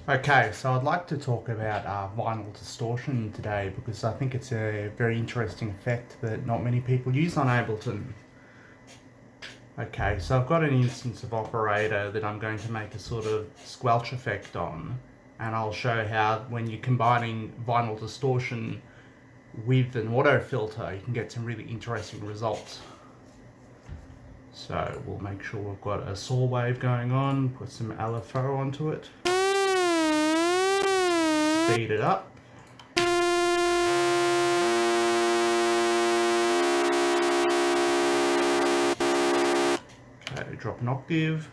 Okay, so I'd like to talk about vinyl distortion today because I think it's a very interesting effect that not many people use on Ableton. Okay, so I've got an instance of operator that I'm going to make a sort of squelch effect on, and I'll show how when you're combining vinyl distortion with an auto filter you can get some really interesting results. So we'll make sure we've got a saw wave going on, put some LFO onto it. Speed it up. Okay, drop an octave.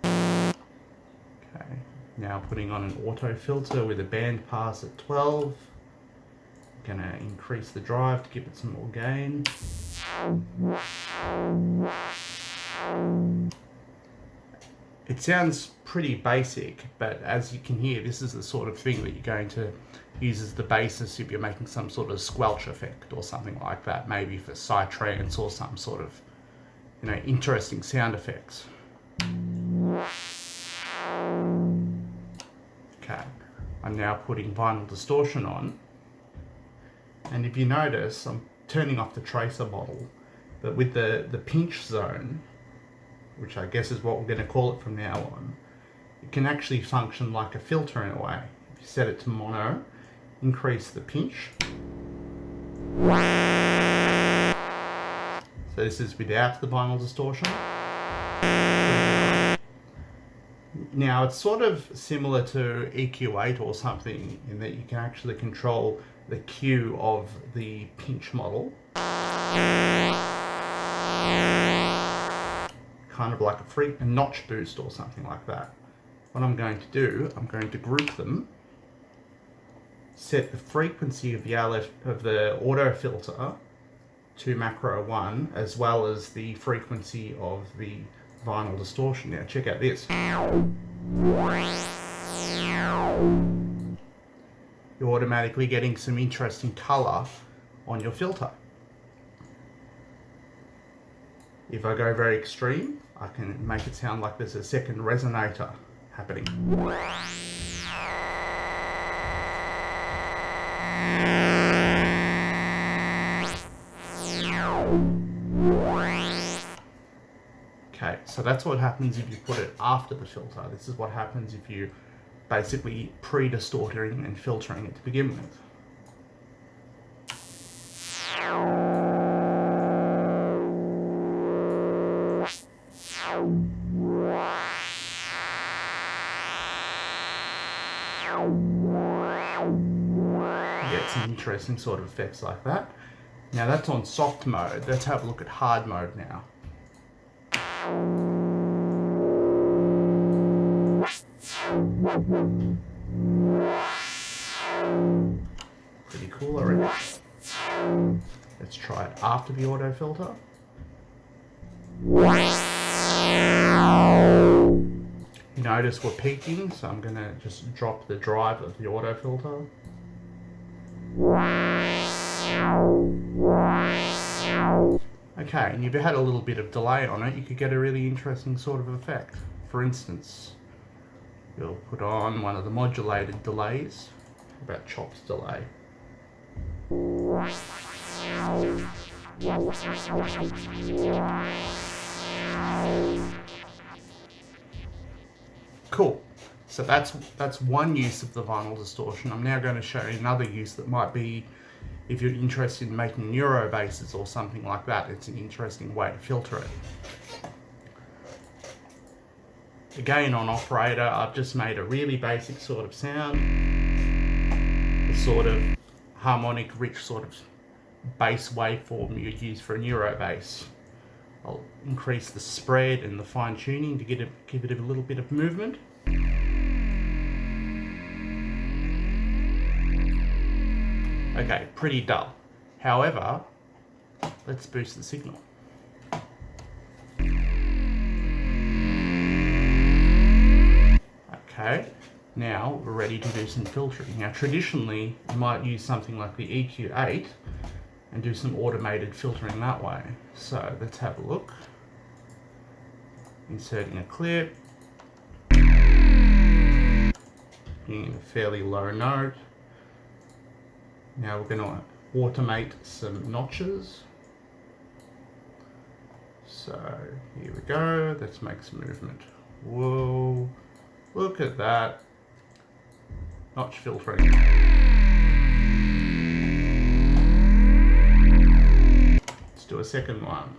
Okay, now putting on an auto filter with a band pass at 12. Gonna increase the drive to give it some more gain. It sounds pretty basic, but as you can hear, this is the sort of thing that you're going to use as the basis if you're making some sort of squelch effect or something like that, maybe for Psytrance or some sort of, interesting sound effects. Okay, I'm now putting vinyl distortion on, and if you notice, I'm turning off the tracer model, but with the pinch zone, which I guess is what we're going to call it from now on, it can actually function like a filter in a way. If you set it to mono, increase the pinch. So this is without the vinyl distortion. Now it's sort of similar to EQ8 or something in that you can actually control the Q of the pinch model. Kind of like a notch boost or something like that. What I'm going to do, I'm going to group them, set the frequency of the auto filter to macro 1, as well as the frequency of the vinyl distortion. Now check out this. You're automatically getting some interesting color on your filter. If I go very extreme, I can make it sound like there's a second resonator happening. Okay, so that's what happens if you put it after the filter. This is what happens if you basically pre-distorting and filtering it to begin with. Get some interesting sort of effects like that. Now that's on soft mode. Let's have a look at hard mode now. Pretty cool, I reckon. Let's try it after the auto filter. You notice we're peaking, so I'm going to just drop the drive of the auto filter. Okay, and if you had a little bit of delay on it, you could get a really interesting sort of effect. For instance, you'll put on one of the modulated delays, about chops delay. Cool. So that's one use of the vinyl distortion. I'm now going to show you another use that might be, if you're interested in making Neurobasses or something like that, it's an interesting way to filter it. Again, on operator, I've just made a really basic sort of sound, a sort of harmonic, rich sort of bass waveform you'd use for a Neurobass. I'll increase the spread and the fine tuning to give it a little bit of movement. Okay, pretty dull. However, let's boost the signal. Okay, now we're ready to do some filtering. Now traditionally, you might use something like the EQ8 and do some automated filtering that way. So let's have a look. Inserting a clip. working in a fairly low note. Now we're going to automate some notches. So here we go, let's make some movement. Whoa, look at that. Notch filtering. Let's do a second one.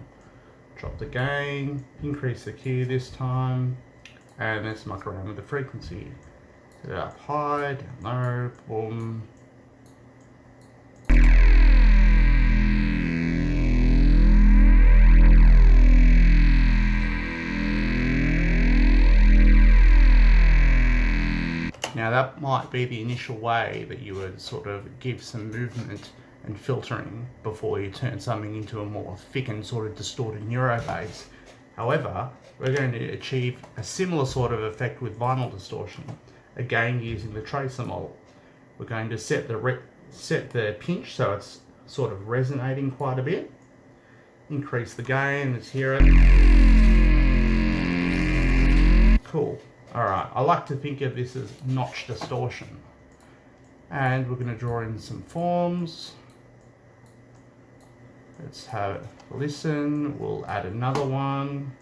Drop the gain, increase the key this time, and let's muck around with the frequency. Set it up high, down low, boom. Now that might be the initial way that you would sort of give some movement and filtering before you turn something into a more thick and sort of distorted Neurobass. However, we're going to achieve a similar sort of effect with vinyl distortion, again using the tracer model. We're going to set the pinch so it's sort of resonating quite a bit. Increase the gain, let's hear it. Cool. Alright, I like to think of this as notch distortion. And we're going to draw in some forms. Let's have a listen. We'll add another one.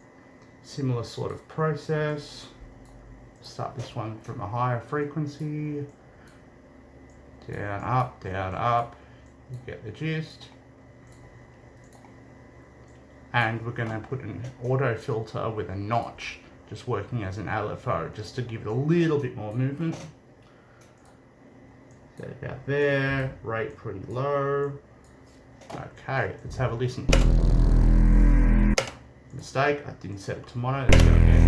Similar sort of process. Start this one from a higher frequency. Down, up, down, up. You get the gist. And we're going to put an auto filter with a notch, just working as an LFO, just to give it a little bit more movement. Set about there, rate pretty low. Okay, let's have a listen. Mistake, I didn't set it to mono, let's go again.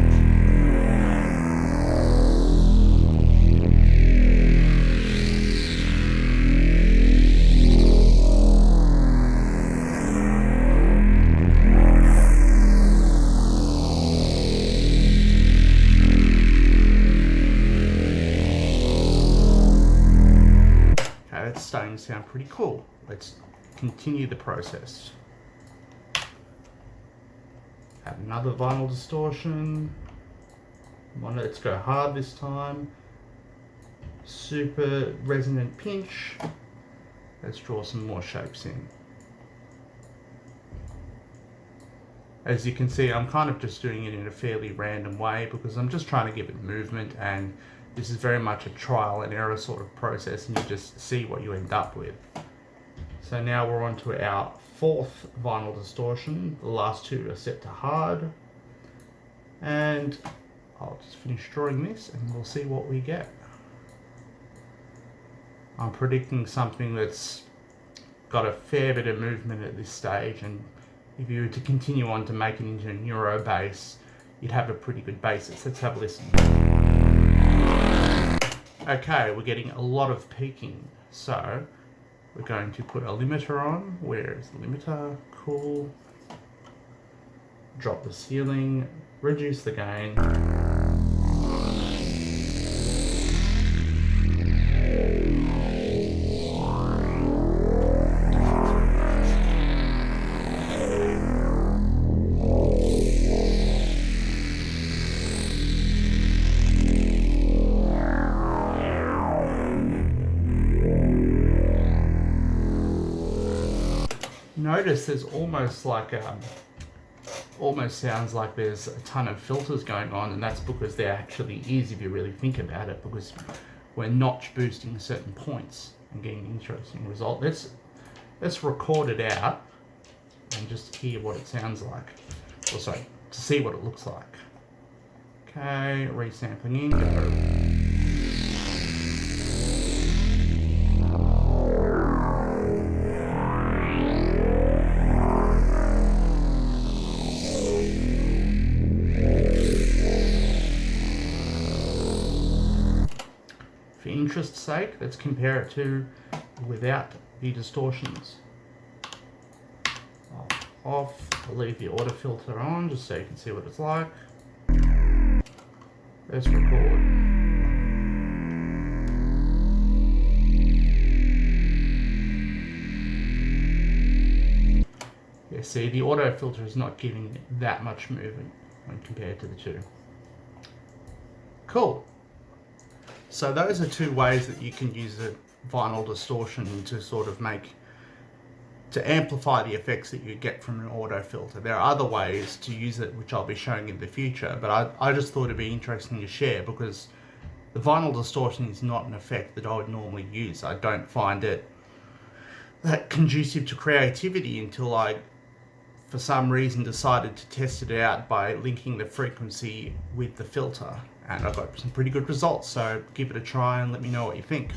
That's starting to sound pretty cool. Let's continue the process. Add another vinyl distortion. Let's go hard this time. Super resonant pinch. Let's draw some more shapes in. As you can see, I'm kind of just doing it in a fairly random way because I'm just trying to give it movement, and this is very much a trial and error sort of process, and you just see what you end up with. So now we're on to our fourth vinyl distortion. The last two are set to hard. And I'll just finish drawing this and we'll see what we get. I'm predicting something that's got a fair bit of movement at this stage, and if you were to continue on to make it into a Neurobass, you'd have a pretty good basis. Let's have a listen. Okay, we're getting a lot of peaking, so we're going to put a limiter on. Where is the limiter? Cool. Drop the ceiling, reduce the gain. Notice there's almost like almost sounds like there's a ton of filters going on, and that's because there actually is, if you really think about it, because we're notch boosting certain points and getting an interesting result. Let's record it out and just hear what it sounds like. Or sorry, to see what it looks like. Okay, resampling in, go. For interest's sake, let's compare it to without the distortions. I'll leave the auto filter on just so you can see what it's like. Let's record. Yeah, see, the auto filter is not giving that much movement when compared to the two. Cool. So those are two ways that you can use a vinyl distortion to sort of to amplify the effects that you get from an auto filter. There are other ways to use it, which I'll be showing in the future, but I just thought it'd be interesting to share because the vinyl distortion is not an effect that I would normally use. I don't find it that conducive to creativity until I, for some reason, decided to test it out by linking the frequency with the filter. And I got some pretty good results, so give it a try and let me know what you think.